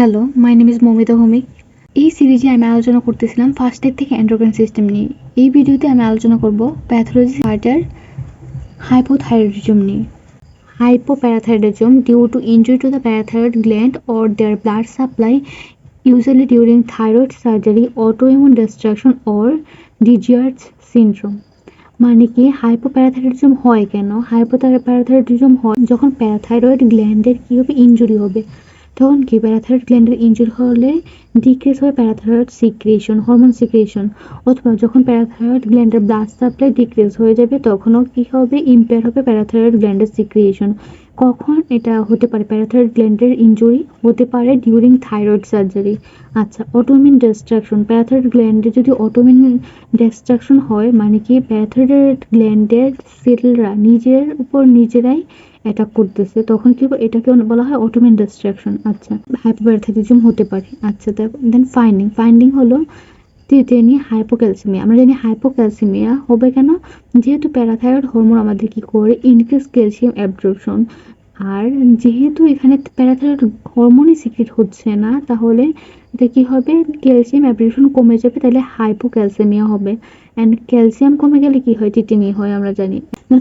Hello, my name is Moumita Bhowmik. এই সিরিজে আমি আলোচনা করতেছিলাম ফার্স্ট এড থেকে এন্ডোক্রাইন সিস্টেম নিয়ে। এই ভিডিওতে আমি আলোচনা করব প্যাথোলজি হার্টের hypothyroidism নিয়ে। Hypoparathyroidism due to injury to the parathyroid gland or their blood supply, usually during thyroid surgery, autoimmune destruction or Digeer's syndrome। মানে কি হাইপোপ্যারাথাইরয়েডিজম হয় কেন? হাইপোপ্যারাথাইরয়েডিজম হয় যখন প্যারাথাইরয়েড গ্ল্যান্ডের কি হবে, ইনজুরি হবে। তখন কি প্যারাথাইরয়েড গ্ল্যান্ডের ইনজুরি হলে ডিক্রিজ হয় প্যারাথাইরয়েড সিক্রিয়েশন, হরমোন সিক্রিয়েশন, অথবা যখন প্যারাথাইরয়েড গ্ল্যান্ডের ব্লাড সাপ্লাই ডিক্রিজ হয়ে যাবে তখনও কি হবে, ইম্পেয়ার হবে প্যারাথাইরয়েড গ্ল্যান্ডের সিক্রিয়েশন। কখন এটা হতে পারে? প্যারাথাইরয়েড গ্ল্যান্ডের ইনজুরি হতে পারে ডিউরিং থাইরয়েড সার্জারি। আচ্ছা, অটোইমিউন ডিস্ট্রাকশন, প্যারাথাইরয়েড গ্ল্যান্ডে যদি অটোইমিউন ডিস্ট্রাকশন হয় মানে কি প্যারাথাইরয়েড গ্ল্যান্ডের সেলরা নিজের উপর নিজেরাই অ্যাটাক করতেছে, তখন কি এটাকে বলা হয় অটোইমিউন ডিস্ট্রাকশন। আচ্ছা, হাইপোপ্যারাথাইরয়েডিজম হতে পারে। আচ্ছা, দেন ফাইন্ডিং হলো জানি হাইপোক্যালসিমিয়া। আমরা জানি হাইপোক্যালসিমিয়া হবে কেন? যেহেতু প্যারাথাইরয়েড হরমোন আমাদের কি করে, ইনক্রিজ ক্যালসিয়াম অ্যাবজর্পশন। আর যেহেতু এখানে প্যারাথাইরয়েড হরমোনই সিক্রেট হচ্ছে না, তাহলে এটা কি হবে, ক্যালসিয়াম অ্যাবজর্পশন কমে যাবে, তাহলে হাইপোক্যালসিমিয়া হবে। অ্যান্ড ক্যালসিয়াম কমে গেলে কি হয়, টিটেনি হয়, আমরা জানি।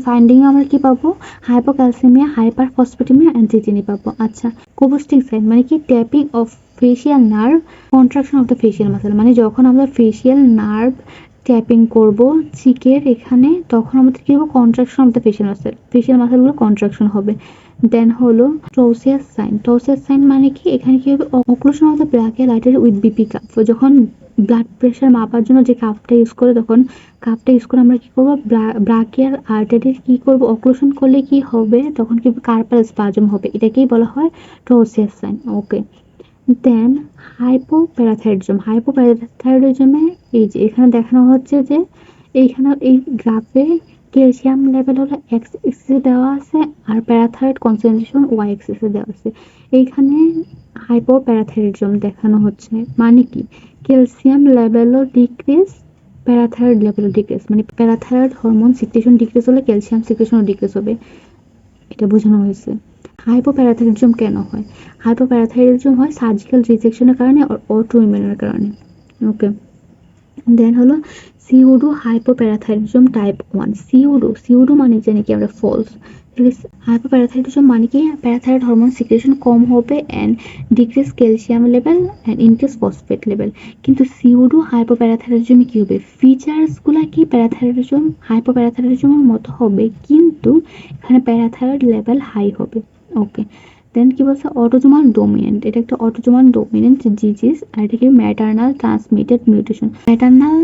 ফাইন্ডিং আমরা কি পাবো? হাইপোক্যালসিমিয়া, হাইপারফসফেটেমিয়া অ্যান্ড টিটেনি পাবো। আচ্ছা, কোবোস্টিক সাইন মানে কি tapping of facial nerve, contraction of the facial muscle. মানে যখন আমরা ফেশিয়াল নার্ভ ট্যাপিং করব চিকের এখানে, তখন আমাদের কি হবে, কন্ট্রাকশন অফ দ্য ফেশিয়াল মাসেলগুলো কন্ট্রাকশন হবে। দেন হলো ট্রোসিয়াস সাইন মানে কি, এখানে কি হবে, occlusion of the brachial artery with BP cup. যখন ব্লাড প্রেশার মাপার জন্য যে কাপটা ইউজ করে, তখন কাপটা ইউজ করে আমরা কি করবো, ব্রাকিয়াল আর্টারির কি করব, অক্লুশন করলে কি হবে, তখন কি কার্পাল স্পাজম হবে। এটাকেই বলা হয় ট্রোসিয়াস সাইন। ওকে, দেন হাইপোপ্যারাথাইরয়েডিজমে এই যে এখানে দেখানো হচ্ছে যে এইখানে এই গ্রাফে ক্যালসিয়াম লেভেল হলো এক্স এক্সিসে দেওয়া আছে আর প্যারাথাইরয়েড কনসেন্ট্রেশন ওয়াই এক্সিসে দেওয়া আছে। এইখানে হাইপোপ্যারাথাইরয়েডিজম দেখানো হচ্ছে মানে কি, ক্যালসিয়াম লেভেলও ডিক্রিজ, প্যারাথাইরয়েড লেভেলও ডিক্রিজ। মানে প্যারাথাইরয়েড হরমোন সিক্রেশন ডিক্রিজ হলে ক্যালসিয়াম সিক্রেশনও ডিক্রিজ হবে, এটা বোঝানো হয়েছে। হাইপোপ্যারাথাইরয়েডিজম কেন হয়? হাইপোপ্যারাথাইরয়েডিজম হয় সার্জিক্যাল রিজেকশনের কারণে আর অটোইমিউনের কারণে। ওকে, দেন হলো সিউডো হাইপোপ্যারাথাইরয়েডিজম টাইপ 1। সিউডো মানে জানি কি আমরা ফলস। হাইপোপ্যারাথাইরয়েডিজম মানে কি প্যারাথাইরয়েড হরমোন সিক্রেশন কম হবে and decrease calcium level and increase phosphate level. কিন্তু সিউডো হাইপোপ্যারাথাইরয়েডিজমে কি হবে, ফিচার্সগুলো কি হাইপোপ্যারাথাইরয়েডিজমের মতো হবে, কিন্তু এখানে প্যারাথাইরয়েড লেভেল হাই হবে। ওকে, দেন কি বলছে, অটোজোমাল ডোমিনেন্ট। এটা একটা অটোজোমাল ডোমিনেন্ট ডিজিজ, আর এটা কি ম্যাটারনাল ট্রান্সমিটেড মিউটেশন। ম্যাটারনাল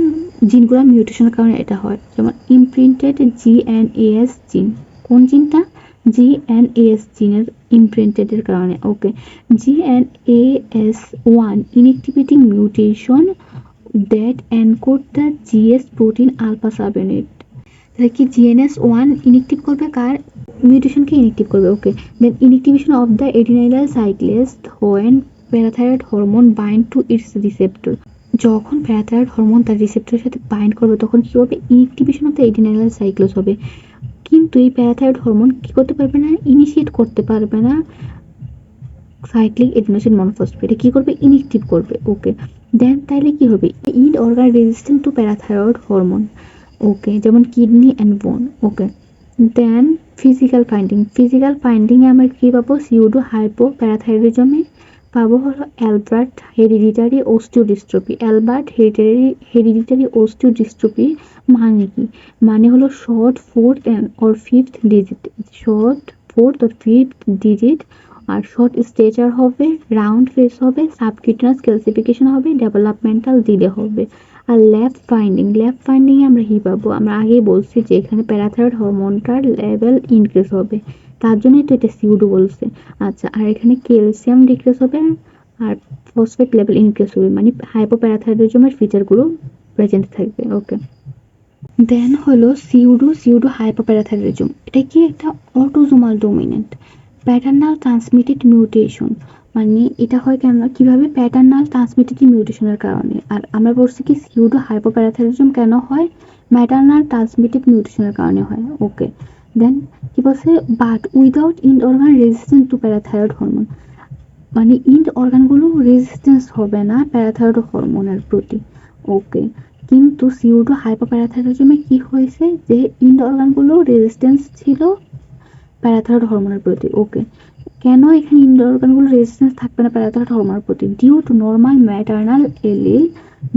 জিনগুলো মিউটেশনের কারণে এটা হয়, যেমন ইমপ্রিন্টেড জিএনএস জিন। কোন জিনটা? জিএনএস জিনের ইমপ্রিন্টেডের কারণে। ওকে, জিএনএস1 inactivating mutation that encode the GS protein alpha subunit. তাহলে কি জিএনএস1 ইনএক্টিভ করবে কার? মিউটেশনকে ইনএক্টিভ করবে। Okay, then inactivation of the adenylyl cyclase when parathyroid hormone bind to its receptor. যখন প্যারাথাইরয়েড হরমোন তার রিসেপ্টরের সাথে বাইন্ড করবে তখন কি হবে, inactivation of the adenylyl cyclase হবে। কিন্তু এই প্যারাথাইরয়েড হরমোন কি করতে পারবে না, ইনিশিয়েট করতে পারবে না সাইক্লিক এডিনোসিন মনোফসফেট, কি করবে, ইনএক্টিভ করবে। ওকে, দেন তাইলে কি হবে, end organ resistant to parathyroid hormone. Okay, যেমন কিডনি অ্যান্ড বোন। ওকে, দেন ফিজিক্যাল ফাইন্ডিংয়ে আমরা কী পাবো, সিউডো হাইপোপ্যারাথাইরয়েডিজমে পাবো হলো অ্যালবার্ট হেরিডিটারি অস্টিওডিস্ট্রফি। মানে কি, মানে হলো short fourth or fifth digit, আর শর্ট স্টেচার হবে, রাউন্ড ফেস হবে, সাবকিউটেনাস ক্যালসিফিকেশন হবে, ডেভেলপমেন্টাল ডিলে হবে। আর ল্যাব ফাইন্ডিং আমরা কি পাবো, আমরা আগেই বলছি যে এখানে প্যারাথাইরয়েড হরমোনটার লেভেল ইনক্রিজ হবে, তার জন্যই তো এটা সিউডো বলছে। আচ্ছা, আর এখানে ক্যালসিয়াম ডিক্রিজ হবে আর ফসফেট লেভেল ইনক্রিজ হবে, মানে হাইপোপ্যারাথাইরয়েডিজমের ফিচারগুলো প্রেজেন্ট থাকবে। ওকে, দেন হলো সিউডো হাইপোপ্যারাথাইরয়েডিজম। এটা কি একটা autosomal dominant paternal transmitted mutation. মানে এটা হয় কেন, কিভাবে, প্যাটার্নাল ট্রান্সমিটেড মিউটেশনের কারণে। আর আমরা বলছি কি সিউডো হাইপোপ্যারাথাইরয়েডিজম কেন হয়, ম্যাটারনাল ট্রান্সমিটেড মিউটেশনের কারণে হয়। ওকে, দেন কি বলছে, but without in organ resistant to parathyroid hormone. মানে ইন্ড অর্গানগুলো রেজিস্ট্যান্স হবে না প্যারাথাইরয়েড হরমোনের প্রতি। ওকে, কিন্তু সিউডো হাইপোপ্যারাথাইরয়েডিজমে কি হয়েছে যে ইন্ড অর্গানগুলো রেজিস্ট্যান্স ছিল প্যারাথাইরয়েড হরমোনের প্রতি। ওকে, কেন এখানে ইন্ড অর্গানগুলো রেজিস্ট্যান্স থাকবে না প্যারাথাইরয়েড হরমোনের প্রতি? Due to normal maternal allele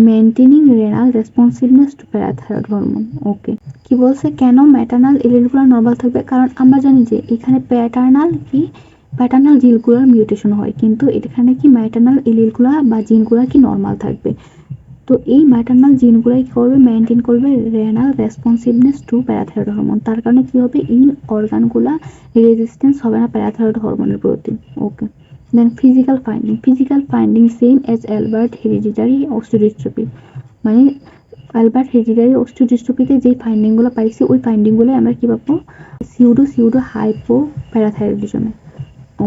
maintaining renal responsiveness to parathyroid hormone. Okay, কি বলছে কেন ম্যাটারনাল এলিলগুলো নর্মাল থাকবে? কারণ আমরা জানি যে এখানে প্যাটার্নাল জিনগুলোর মিউটেশন হয়, কিন্তু এখানে কি ম্যাটারনাল এলিলগুলো বা জিনগুলো কি নর্মাল থাকবে। তো এই ম্যাটারনাল জিনগুলাই কি করবে, মেনটেন করবে renal responsiveness to parathyroid hormone. তার কারণে কি হবে, ইন অর্গানগুলা রেজিস্ট্যান্স হবে না প্যারাথাইরয়েড হরমোনের প্রতি। Okay, then physical finding same as Albright hereditary osteodystrophy. মানে অ্যালবার্ট হেরিডিটারি অস্টিওডিস্ট্রফিতে যে ফাইন্ডিংগুলো পাইছি ওই ফাইন্ডিংগুলো আমরা কি পাবো সিউডো হাইপোপ্যারাথাইরয়েডিজমে।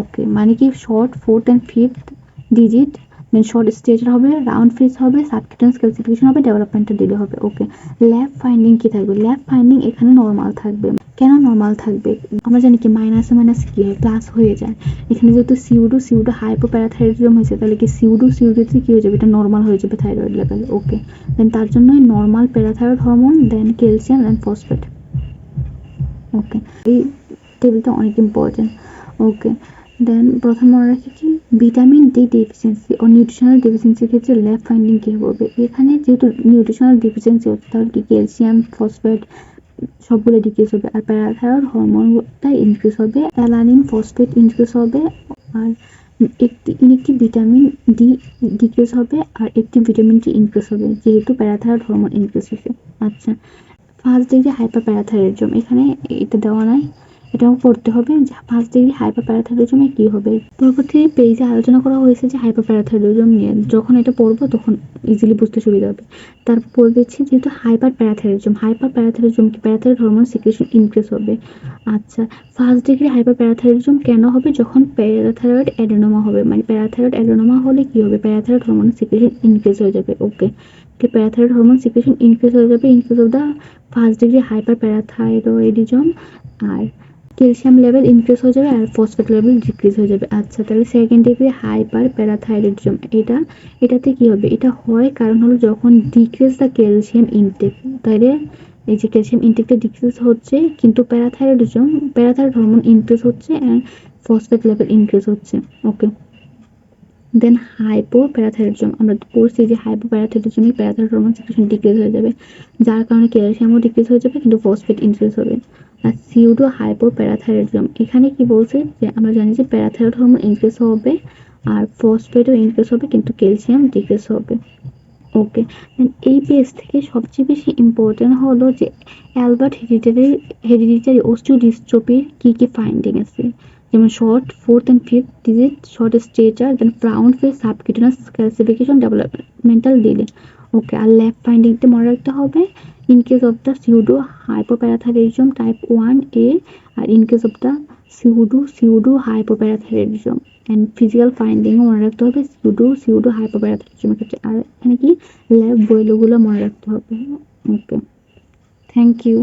ওকে, মানে কি short 4th and 5th digit, then short stature হবে, রাউন্ড ফেস হবে, সাবকিউটেনিয়াস ক্যালসিফিকেশন হবে, ডেভেলপমেন্টাল ডিলে হবে। ওকে, ল্যাব ফাইন্ডিং কি থাকবে? ল্যাব ফাইন্ডিং এখানে নর্মাল থাকবে। কেন নর্মাল থাকবে? আমরা জানি কি মাইনাসে মাইনাস কি হয়, প্লাস হয়ে যায়। এখানে যেহেতু সিউডো হাইপোপ্যারাথাইরয়েডিজম হয়েছে, তাহলে কি সিউডোতে কি হয়ে যাবে, এটা নর্মাল হয়ে যাবে থাইরয়েড লেভেল। ওকে, দেন তার জন্য নর্মাল প্যারাথাইরয়েড হরমোন, দেন ক্যালসিয়াম, দেন ফসফেট। ওকে, এই টেবিলটা অনেক ইম্পর্টেন্ট। ওকে, দেন প্রথম মনে রাখি কি ভিটামিন ডি ডেফিসিয়েন্সি ও নিউট্রিশনাল ডেফিসিয়েন্সির ক্ষেত্রে ল্যাব ফাইন্ডিং কী হবে? এখানে যেহেতু নিউট্রিশনাল ডেফিসিয়েন্সি হচ্ছে তাহলে কি ক্যালসিয়াম, ফসফেট সবগুলো ডিক্রিজ হবে, আর প্যারাথাইরয়েড হরমোনটা ইনক্রিজ হবে, অ্যালানিন, ফসফেট ইনক্রিজ হবে, আর একটি ভিটামিন ডি ডিক্রিজ হবে, আর একটি ভিটামিন ডি ইনক্রিজ হবে যেহেতু প্যারাথাইরয়েড হরমোন ইনক্রিজ হয়েছে। আচ্ছা, ফার্স্ট ডিগ্রি হাইপারপ্যারাথাইরয়েডিজম, এখানে এটা দেওয়া নাই, এটাও পড়তে হবে যে ফার্স্ট ডিগ্রি হাইপারপ্যারাথাইরয়েডিজমে কি হবে। পরবর্তী পেজে আলোচনা করা হয়েছে যে হাইপারপ্যারাথাইরয়েডিজম নিয়ে, যখন এটা পড়বো তখন ইজিলি বুঝতে সুবিধা হবে। তারপর বলে দিচ্ছি যেহেতু হাইপারপ্যারাথাইরয়েডিজম কি প্যারাথাইরয়েড হরমোন সিক্রেশন ইনক্রিজ হবে। আচ্ছা, ফার্স্ট ডিগ্রি হাইপারপ্যারাথাইরয়েডিজম কেন হবে? যখন প্যারাথাইরয়েড অ্যাডেনোমা হবে, মানে প্যারাথাইরয়েড অ্যাডেনোমা হলে কি হবে, প্যারাথাইরয়েড হরমোন সিক্রেশন ইনক্রিজ হয়ে যাবে। Okay, parathyroid hormone secretion increase হয়ে যাবে, increase of the first degree hyperparathyroidism, আর ক্যালসিয়াম লেভেল ইনক্রিজ হয়ে যাবে, আর ফসফেট লেভেল ডিক্রিজ হয়ে যাবে। আচ্ছা, তাহলে সেকেন্ড ডিগ্রি হাইপারপ্যারাথাইরয়েডিজম এটাতে কি হবে? এটা হয় কারণ হলো যখন ডিক্রিজ দ্য ক্যালসিয়াম ইনটেক, তাহলে এই যে ক্যালসিয়াম ইনটেকটা ডিক্রিজ হচ্ছে কিন্তু প্যারাথাইরয়েড হরমোন ইনক্রিজ হচ্ছে অ্যান্ড ফসফেট লেভেল ইনক্রিজ হচ্ছে। ওকে, দেন হাইপোপ্যারাথাইরয়েডিজম, আমরা পড়ছি যে হাইপোপ্যারাথাইরয়েডিজমে প্যারাথাইরয়েড হরমোন সিক্রেশন ডিক্রিজ হয়ে যাবে, যার কারণে ক্যালসিয়ামও ডিক্রিজ হয়ে যাবে কিন্তু ফসফেট ইনক্রিজ হবে। আর সিউডো হাইপোপ্যারাথাইরয়েডিজম, এখানে কি বলছে যে আমরা জানি যে প্যারাথাইরয়েড হরমোন ইনক্রিজ হবে আর ফসফেটও ইনক্রিজ হবে কিন্তু ক্যালসিয়াম ডিক্রিজ হবে। ওকে, দেন এই পেজ থেকে সবচেয়ে বেশি ইম্পর্টেন্ট হলো যে অ্যালবার্ট হেরিডিটারি অস্টিওডিস্ট্রফির কি ফাইন্ডিং আছে, যেমন short 4th and 5th digit, short stature, then round face, subcutaneous calcification, developmental delay. Okay, আর ল্যাব ফাইন্ডিংটা মনে রাখতে হবে in case of the pseudo hypoparathyroidism type 1A, আর in case of the pseudo hypoparathyroidism. And physical ফাইন্ডিংও মনে রাখতে হবে সিউডো হাইপোপ্যারাথাইরয়েডিজমের ক্ষেত্রে, আর এখানে কি ল্যাব বইগুলো মনে রাখতে হবে। ওকে, থ্যাংক ইউ।